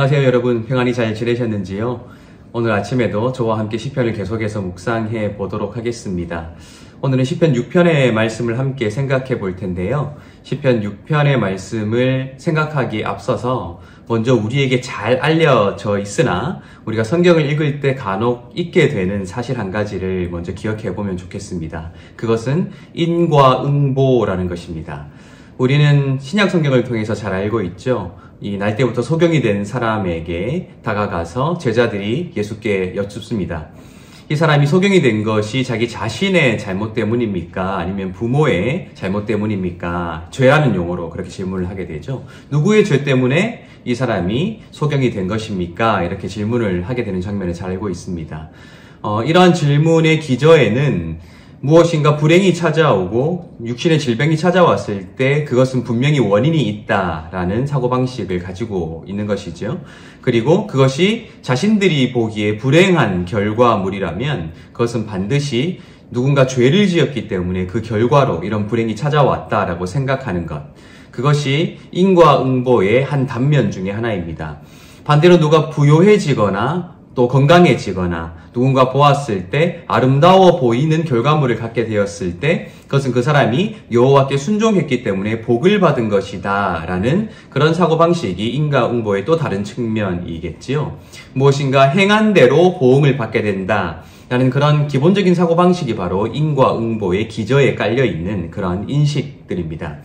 안녕하세요 여러분, 평안히 잘 지내셨는지요? 오늘 아침에도 저와 함께 시편을 계속해서 묵상해 보도록 하겠습니다. 오늘은 시편 6편의 말씀을 함께 생각해 볼 텐데요. 시편 6편의 말씀을 생각하기에 앞서서 먼저 우리에게 잘 알려져 있으나 우리가 성경을 읽을 때 간혹 잊게 되는 사실 한 가지를 먼저 기억해 보면 좋겠습니다. 그것은 인과 응보라는 것입니다. 우리는 신약 성경을 통해서 잘 알고 있죠. 이 날 때부터 소경이 된 사람에게 다가가서 제자들이 예수께 여쭙습니다. 이 사람이 소경이 된 것이 자기 자신의 잘못 때문입니까? 아니면 부모의 잘못 때문입니까? 죄라는 용어로 그렇게 질문을 하게 되죠. 누구의 죄 때문에 이 사람이 소경이 된 것입니까? 이렇게 질문을 하게 되는 장면을 잘 알고 있습니다. 이러한 질문의 기저에는 무엇인가 불행이 찾아오고 육신의 질병이 찾아왔을 때 그것은 분명히 원인이 있다라는 사고방식을 가지고 있는 것이죠. 그리고 그것이 자신들이 보기에 불행한 결과물이라면 그것은 반드시 누군가 죄를 지었기 때문에 그 결과로 이런 불행이 찾아왔다라고 생각하는 것. 그것이 인과응보의 한 단면 중에 하나입니다. 반대로 누가 부요해지거나 또 건강해지거나 누군가 보았을 때 아름다워 보이는 결과물을 갖게 되었을 때 그것은 그 사람이 여호와께 순종했기 때문에 복을 받은 것이다 라는 그런 사고방식이 인과응보의 또 다른 측면이겠지요. 무엇인가 행한 대로 보응을 받게 된다 라는 그런 기본적인 사고방식이 바로 인과응보의 기저에 깔려있는 그런 인식들입니다.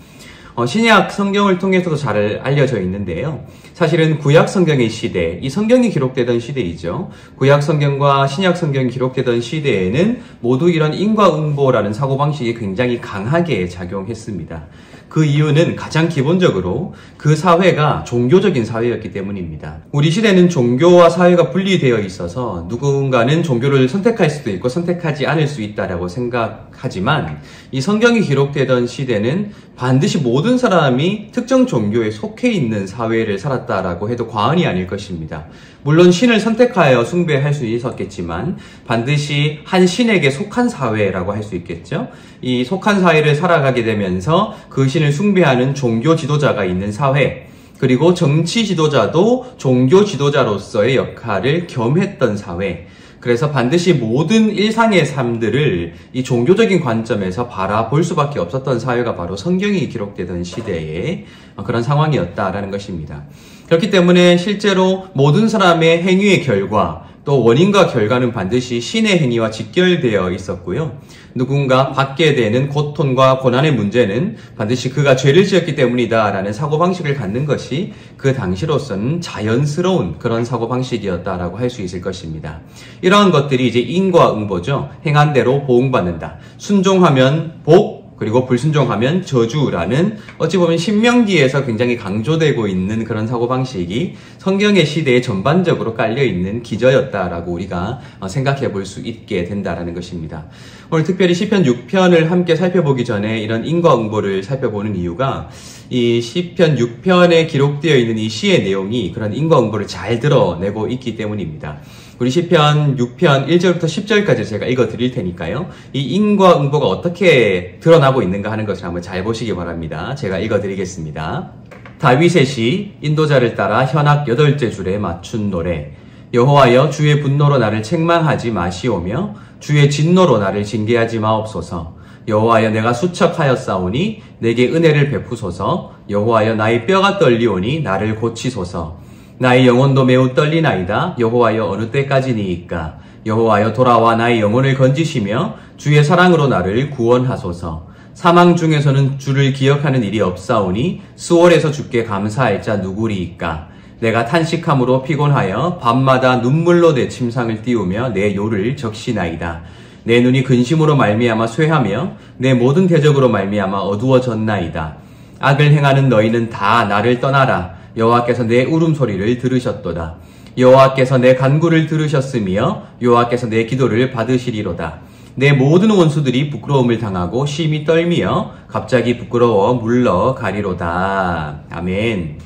신약 성경을 통해서도 잘 알려져 있는데요. 사실은 구약 성경의 시대, 이 성경이 기록되던 시대이죠. 구약 성경과 신약 성경이 기록되던 시대에는 모두 이런 인과응보라는 사고방식이 굉장히 강하게 작용했습니다. 그 이유는 가장 기본적으로 그 사회가 종교적인 사회였기 때문입니다. 우리 시대는 종교와 사회가 분리되어 있어서 누군가는 종교를 선택할 수도 있고 선택하지 않을 수 있다라고 생각하지만 이 성경이 기록되던 시대는 반드시 모든 사람이 특정 종교에 속해 있는 사회를 살았다라고 해도 과언이 아닐 것입니다. 물론 신을 선택하여 숭배할 수 있었겠지만 반드시 한 신에게 속한 사회라고 할 수 있겠죠. 이 속한 사회를 살아가게 되면서 그 신을 숭배하는 종교 지도자가 있는 사회, 그리고 정치 지도자도 종교 지도자로서의 역할을 겸했던 사회, 그래서 반드시 모든 일상의 삶들을 이 종교적인 관점에서 바라볼 수밖에 없었던 사회가 바로 성경이 기록되던 시대의 그런 상황이었다라는 것입니다. 그렇기 때문에 실제로 모든 사람의 행위의 결과, 또 원인과 결과는 반드시 신의 행위와 직결되어 있었고요. 누군가 받게 되는 고통과 고난의 문제는 반드시 그가 죄를 지었기 때문이다 라는 사고방식을 갖는 것이 그 당시로서는 자연스러운 그런 사고방식이었다라고 할 수 있을 것입니다. 이러한 것들이 이제 인과응보죠. 행한 대로 보응받는다. 순종하면 복, 그리고 불순종하면 저주라는 어찌 보면 신명기에서 굉장히 강조되고 있는 그런 사고방식이 성경의 시대에 전반적으로 깔려있는 기저였다라고 우리가 생각해 볼 수 있게 된다라는 것입니다. 오늘 특별히 시편 6편을 함께 살펴보기 전에 이런 인과응보를 살펴보는 이유가 이 시편 6편에 기록되어 있는 이 시의 내용이 그런 인과응보를 잘 드러내고 있기 때문입니다. 우리 시편 6편 1절부터 10절까지 제가 읽어 드릴 테니까요. 이 인과응보가 어떻게 드러나고 있는가 하는 것을 한번 잘 보시기 바랍니다. 제가 읽어 드리겠습니다. 다윗의 시, 인도자를 따라 현악 8째 줄에 맞춘 노래. 여호와여, 주의 분노로 나를 책망하지 마시오며 주의 진노로 나를 징계하지 마옵소서. 여호와여, 내가 수척하였사오니 내게 은혜를 베푸소서. 여호와여, 나의 뼈가 떨리오니 나를 고치소서. 나의 영혼도 매우 떨리나이다. 여호와여, 어느 때까지니이까? 여호와여, 돌아와 나의 영혼을 건지시며 주의 사랑으로 나를 구원하소서. 사망 중에서는 주를 기억하는 일이 없사오니 수월에서 주께 감사할 자 누구리이까? 내가 탄식함으로 피곤하여 밤마다 눈물로 내 침상을 띄우며 내 요를 적시나이다. 내 눈이 근심으로 말미암아 쇠하며 내 모든 대적으로 말미암아 어두워졌나이다. 악을 행하는 너희는 다 나를 떠나라. 여호와께서 내 울음소리를 들으셨도다. 여호와께서 내 간구를 들으셨으며 여호와께서 내 기도를 받으시리로다. 내 모든 원수들이 부끄러움을 당하고 심히 떨미어 갑자기 부끄러워 물러가리로다. 아멘.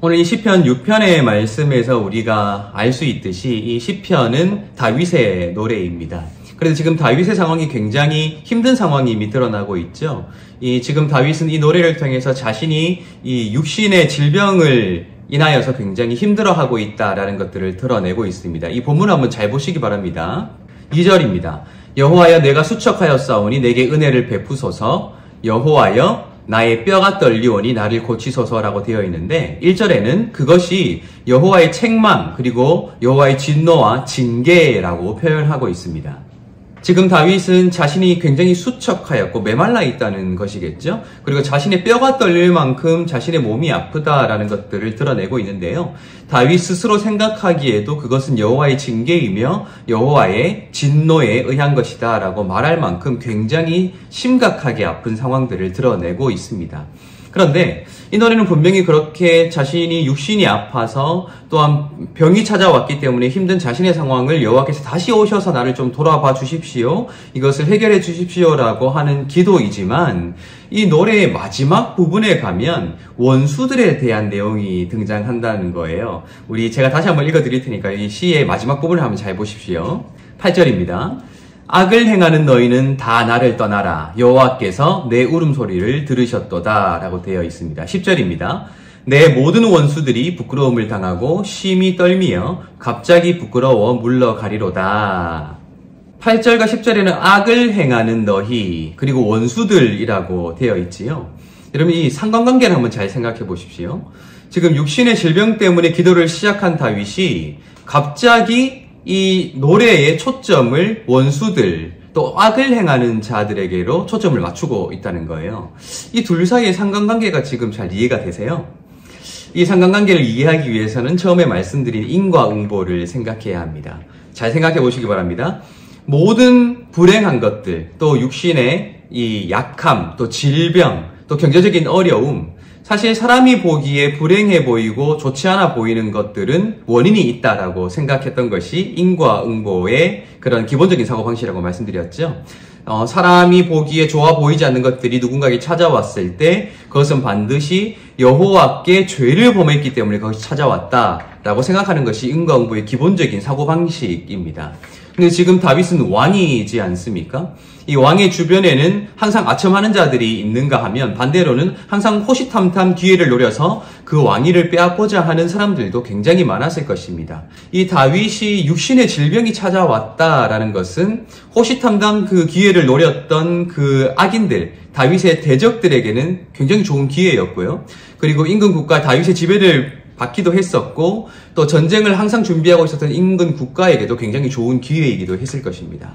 오늘 이 시편 6편의 말씀에서 우리가 알 수 있듯이 이 시편은 다윗의 노래입니다. 그래서 지금 다윗의 상황이 굉장히 힘든 상황이 이미 드러나고 있죠. 지금 다윗은 이 노래를 통해서 자신이 이 육신의 질병을 인하여서 굉장히 힘들어하고 있다라는 것들을 드러내고 있습니다. 이 본문 한번 잘 보시기 바랍니다. 2절입니다. 여호와여 내가 수척하였사오니 내게 은혜를 베푸소서. 여호와여 나의 뼈가 떨리오니 나를 고치소서라고 되어 있는데 1절에는 그것이 여호와의 책망 그리고 여호와의 진노와 징계라고 표현하고 있습니다. 지금 다윗은 자신이 굉장히 수척하였고 메말라 있다는 것이겠죠. 그리고 자신의 뼈가 떨릴 만큼 자신의 몸이 아프다라는 것들을 드러내고 있는데요. 다윗 스스로 생각하기에도 그것은 여호와의 징계이며 여호와의 진노에 의한 것이다 라고 말할 만큼 굉장히 심각하게 아픈 상황들을 드러내고 있습니다. 그런데 이 노래는 분명히 그렇게 자신이 육신이 아파서 또한 병이 찾아왔기 때문에 힘든 자신의 상황을 여호와께서 다시 오셔서 나를 좀 돌아봐 주십시오. 이것을 해결해 주십시오라고 하는 기도이지만 이 노래의 마지막 부분에 가면 원수들에 대한 내용이 등장한다는 거예요. 제가 다시 한번 읽어드릴 테니까 이 시의 마지막 부분을 한번 잘 보십시오. 8절입니다. 악을 행하는 너희는 다 나를 떠나라. 여호와께서 내 울음소리를 들으셨도다 라고 되어 있습니다. 10절입니다. 내 모든 원수들이 부끄러움을 당하고 심히 떨미어 갑자기 부끄러워 물러가리로다. 8절과 10절에는 악을 행하는 너희 그리고 원수들이라고 되어 있지요. 여러분 이 상관관계를 한번 잘 생각해 보십시오. 지금 육신의 질병 때문에 기도를 시작한 다윗이 갑자기 이 노래의 초점을 원수들 또 악을 행하는 자들에게로 초점을 맞추고 있다는 거예요. 이 둘 사이의 상관관계가 지금 잘 이해가 되세요? 이 상관관계를 이해하기 위해서는 처음에 말씀드린 인과응보를 생각해야 합니다. 잘 생각해 보시기 바랍니다. 모든 불행한 것들, 또 육신의 이 약함, 또 질병, 또 경제적인 어려움, 사실 사람이 보기에 불행해 보이고 좋지 않아 보이는 것들은 원인이 있다라고 생각했던 것이 인과응보의 그런 기본적인 사고방식이라고 말씀드렸죠. 사람이 보기에 좋아 보이지 않는 것들이 누군가에게 찾아왔을 때 그것은 반드시 여호와께 죄를 범했기 때문에 그것이 찾아왔다라고 생각하는 것이 인과응보의 기본적인 사고방식입니다. 근데 지금 다윗은 왕이지 않습니까? 이 왕의 주변에는 항상 아첨하는 자들이 있는가 하면 반대로는 항상 호시탐탐 기회를 노려서 그 왕위를 빼앗고자 하는 사람들도 굉장히 많았을 것입니다. 이 다윗이 육신의 질병이 찾아왔다라는 것은 호시탐탐 그 기회를 노렸던 그 악인들, 다윗의 대적들에게는 굉장히 좋은 기회였고요. 그리고 인근 국가 다윗의 지배를 받기도 했었고 또 전쟁을 항상 준비하고 있었던 인근 국가에게도 굉장히 좋은 기회이기도 했을 것입니다.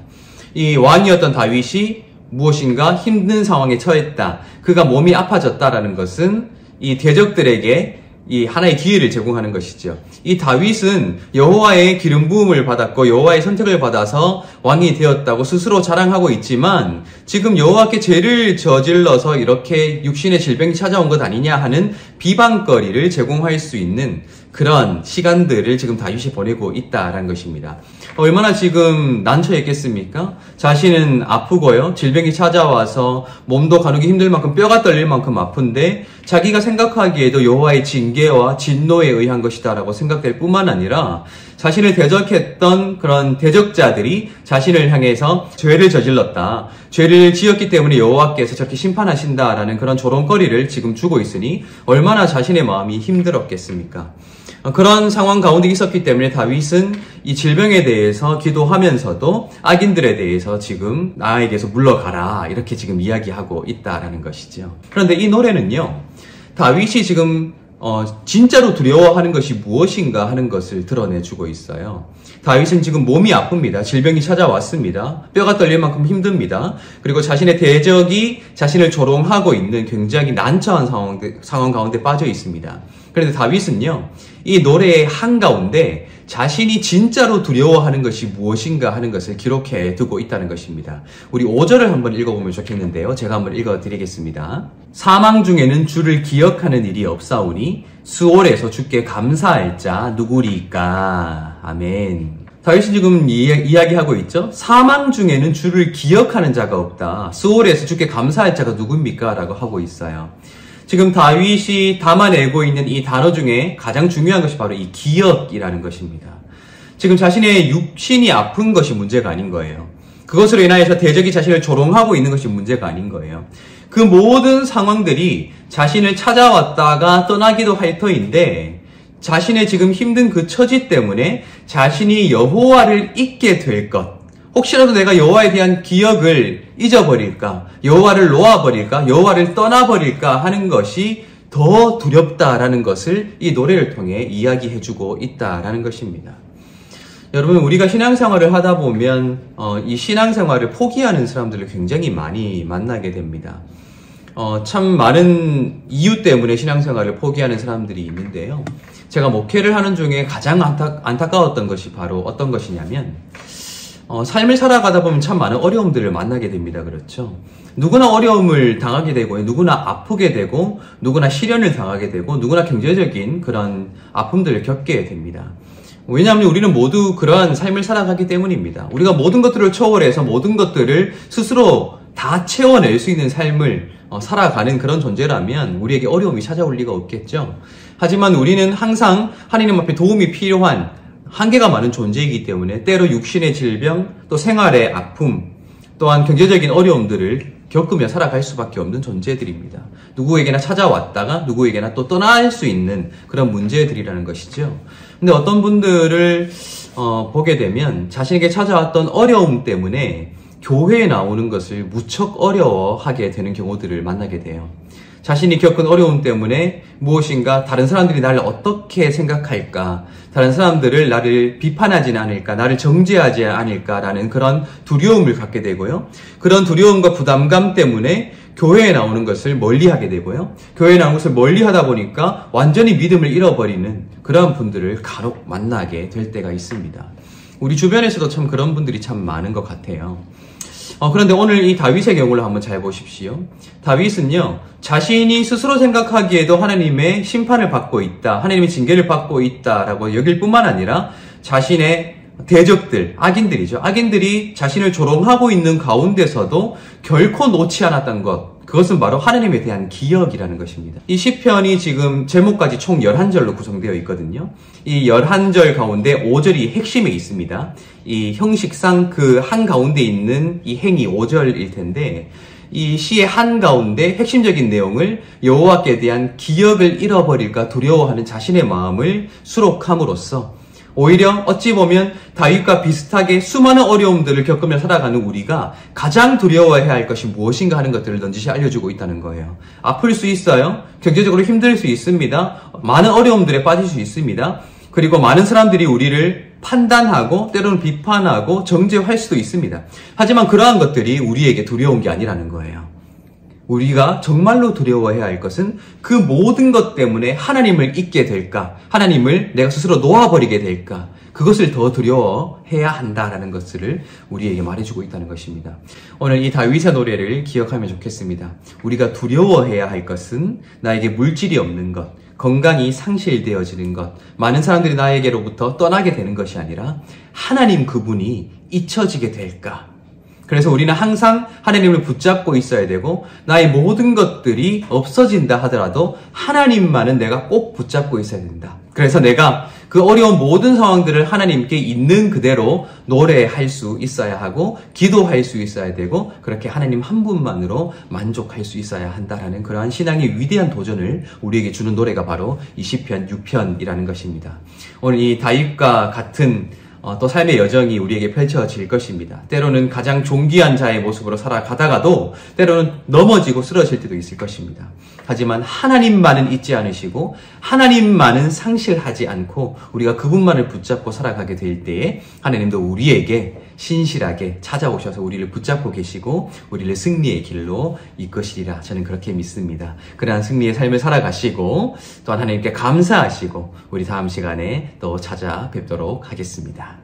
이 왕이었던 다윗이 무엇인가 힘든 상황에 처했다. 그가 몸이 아파졌다라는 것은 이 대적들에게 이 하나의 기회를 제공하는 것이죠. 이 다윗은 여호와의 기름 부음을 받았고 여호와의 선택을 받아서 왕이 되었다고 스스로 자랑하고 있지만 지금 여호와께 죄를 저질러서 이렇게 육신의 질병이 찾아온 것 아니냐 하는 비방거리를 제공할 수 있는 그런 시간들을 지금 다윗이 보내고 있다라는 것입니다. 얼마나 지금 난처했겠습니까? 자신은 아프고요. 질병이 찾아와서 몸도 가누기 힘들 만큼 뼈가 떨릴 만큼 아픈데 자기가 생각하기에도 여호와의 징계와 진노에 의한 것이다라고 생각될 뿐만 아니라 자신을 대적했던 그런 대적자들이 자신을 향해서 죄를 저질렀다. 죄를 지었기 때문에 여호와께서 저렇게 심판하신다라는 그런 조롱거리를 지금 주고 있으니 얼마나 자신의 마음이 힘들었겠습니까? 그런 상황 가운데 있었기 때문에 다윗은 이 질병에 대해서 기도하면서도 악인들에 대해서 지금 나에게서 물러가라 이렇게 지금 이야기하고 있다라는 것이죠. 그런데 이 노래는요, 다윗이 지금 진짜로 두려워하는 것이 무엇인가 하는 것을 드러내주고 있어요. 다윗은 지금 몸이 아픕니다. 질병이 찾아왔습니다. 뼈가 떨릴 만큼 힘듭니다. 그리고 자신의 대적이 자신을 조롱하고 있는 굉장히 난처한 상황 가운데 빠져 있습니다. 그런데 다윗은요, 이 노래의 한가운데 자신이 진짜로 두려워하는 것이 무엇인가 하는 것을 기록해 두고 있다는 것입니다. 우리 5절을 한번 읽어보면 좋겠는데요. 제가 한번 읽어드리겠습니다. 사망 중에는 주를 기억하는 일이 없사오니 수월에서 주께 감사할 자 누구리까. 아멘. 다윗이 지금 이야기하고 있죠. 사망 중에는 주를 기억하는 자가 없다. 수월에서 주께 감사할 자가 누굽니까? 라고 하고 있어요. 지금 다윗이 담아내고 있는 이 단어 중에 가장 중요한 것이 바로 이 기억이라는 것입니다. 지금 자신의 육신이 아픈 것이 문제가 아닌 거예요. 그것으로 인하여서 대적이 자신을 조롱하고 있는 것이 문제가 아닌 거예요. 그 모든 상황들이 자신을 찾아왔다가 떠나기도 할 터인데 자신의 지금 힘든 그 처지 때문에 자신이 여호와를 잊게 될 것, 혹시라도 내가 여호와에 대한 기억을 잊어버릴까, 여호와를 놓아버릴까, 여호와를 떠나버릴까 하는 것이 더 두렵다라는 것을 이 노래를 통해 이야기해주고 있다라는 것입니다. 여러분, 우리가 신앙생활을 하다 보면 이 신앙생활을 포기하는 사람들을 굉장히 많이 만나게 됩니다. 참 많은 이유 때문에 신앙생활을 포기하는 사람들이 있는데요. 제가 목회를 하는 중에 가장 안타까웠던 것이 바로 어떤 것이냐면 삶을 살아가다 보면 참 많은 어려움들을 만나게 됩니다. 그렇죠? 누구나 어려움을 당하게 되고, 누구나 아프게 되고, 누구나 시련을 당하게 되고, 누구나 경제적인 그런 아픔들을 겪게 됩니다. 왜냐하면 우리는 모두 그러한 삶을 살아가기 때문입니다. 우리가 모든 것들을 초월해서 모든 것들을 스스로 다 채워낼 수 있는 삶을 살아가는 그런 존재라면 우리에게 어려움이 찾아올 리가 없겠죠. 하지만 우리는 항상 하나님 앞에 도움이 필요한 한계가 많은 존재이기 때문에 때로 육신의 질병, 또 생활의 아픔, 또한 경제적인 어려움들을 겪으며 살아갈 수밖에 없는 존재들입니다. 누구에게나 찾아왔다가 누구에게나 또 떠날 수 있는 그런 문제들이라는 것이죠. 근데 어떤 분들을 보게 되면 자신에게 찾아왔던 어려움 때문에 교회에 나오는 것을 무척 어려워하게 되는 경우들을 만나게 돼요. 자신이 겪은 어려움 때문에 무엇인가 다른 사람들이 나를 어떻게 생각할까, 다른 사람들을 나를 비판하지는 않을까, 나를 정죄하지 않을까라는 그런 두려움을 갖게 되고요. 그런 두려움과 부담감 때문에 교회에 나오는 것을 멀리하게 되고요. 교회에 나오는 것을 멀리하다 보니까 완전히 믿음을 잃어버리는 그런 분들을 간혹 만나게 될 때가 있습니다. 우리 주변에서도 참 그런 분들이 참 많은 것 같아요. 그런데 오늘 이 다윗의 경우를 한번 잘 보십시오. 다윗은요, 자신이 스스로 생각하기에도 하나님의 심판을 받고 있다, 하나님의 징계를 받고 있다라고 여길 뿐만 아니라 자신의 대적들, 악인들이죠. 악인들이 자신을 조롱하고 있는 가운데서도 결코 놓지 않았던 것, 그것은 바로 하나님에 대한 기억이라는 것입니다. 이 시편이 지금 제목까지 총 11절로 구성되어 있거든요. 이 11절 가운데 5절이 핵심에 있습니다. 이 형식상 그 한가운데 있는 이 행이 5절일 텐데, 이 시의 한가운데 핵심적인 내용을 여호와께 대한 기억을 잃어버릴까 두려워하는 자신의 마음을 수록함으로써 오히려 어찌 보면 다윗과 비슷하게 수많은 어려움들을 겪으며 살아가는 우리가 가장 두려워해야 할 것이 무엇인가 하는 것들을 넌지시 알려주고 있다는 거예요. 아플 수 있어요. 경제적으로 힘들 수 있습니다. 많은 어려움들에 빠질 수 있습니다. 그리고 많은 사람들이 우리를 판단하고 때로는 비판하고 정죄할 수도 있습니다. 하지만 그러한 것들이 우리에게 두려운 게 아니라는 거예요. 우리가 정말로 두려워해야 할 것은 그 모든 것 때문에 하나님을 잊게 될까, 하나님을 내가 스스로 놓아버리게 될까, 그것을 더 두려워해야 한다라는 것을 우리에게 말해주고 있다는 것입니다. 오늘 이 다윗의 노래를 기억하면 좋겠습니다. 우리가 두려워해야 할 것은 나에게 물질이 없는 것, 건강이 상실되어지는 것, 많은 사람들이 나에게로부터 떠나게 되는 것이 아니라 하나님 그분이 잊혀지게 될까. 그래서 우리는 항상 하나님을 붙잡고 있어야 되고, 나의 모든 것들이 없어진다 하더라도 하나님만은 내가 꼭 붙잡고 있어야 된다. 그래서 내가 그 어려운 모든 상황들을 하나님께 있는 그대로 노래할 수 있어야 하고, 기도할 수 있어야 되고, 그렇게 하나님 한 분만으로 만족할 수 있어야 한다라는 그러한 신앙의 위대한 도전을 우리에게 주는 노래가 바로 이 시편 6편이라는 것입니다. 오늘 이 다윗과 같은 또 삶의 여정이 우리에게 펼쳐질 것입니다. 때로는 가장 존귀한 자의 모습으로 살아가다가도 때로는 넘어지고 쓰러질 때도 있을 것입니다. 하지만 하나님만은 잊지 않으시고 하나님만은 상실하지 않고 우리가 그분만을 붙잡고 살아가게 될 때에 하나님도 우리에게 신실하게 찾아오셔서 우리를 붙잡고 계시고 우리를 승리의 길로 이끄시리라. 저는 그렇게 믿습니다. 그러한 승리의 삶을 살아가시고 또한 하나님께 감사하시고 우리 다음 시간에 또 찾아뵙도록 하겠습니다.